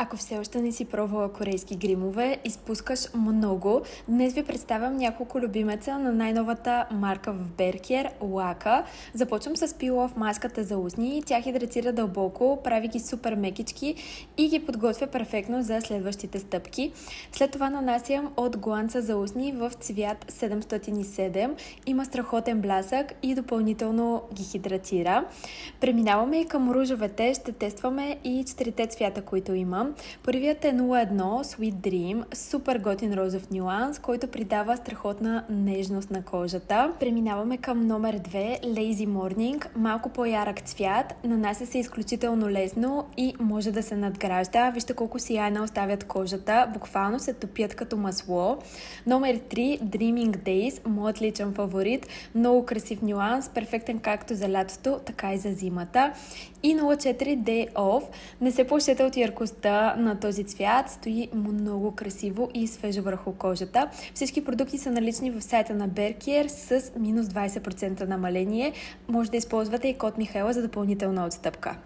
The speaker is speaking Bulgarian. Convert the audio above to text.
Ако все още не си пробвала корейски гримове, изпускаш много. Днес ви представям няколко любимеца на най-новата марка в Беркер, Лака. Започвам с пилов маската за устни. Тя хидратира дълбоко, прави ги супер мекички и ги подготвя перфектно за следващите стъпки. След това нанасям от гланца за устни в цвят 707. Има страхотен блясък и допълнително ги хидратира. Преминаваме и към ружовете. Ще тестваме и 4 цвята, които имам. Първият е 01 Sweet Dream, супер готин розов нюанс, който придава страхотна нежност на кожата. Преминаваме към номер 2 Lazy Morning, малко по-ярък цвят, нанася се изключително лесно и може да се надгражда. Вижте колко сияйна оставят кожата, буквално се топят като масло. Номер 3 Dreaming Days, моят личен фаворит, много красив нюанс, перфектен както за лятото, така и за зимата. И 04 Day Off, не се плашете от яркостта на този цвят, стои много красиво и свежо върху кожата. Всички продукти са налични в сайта на Беркер с минус 20% намаление. Може да използвате и код Михайла за допълнителна отстъпка.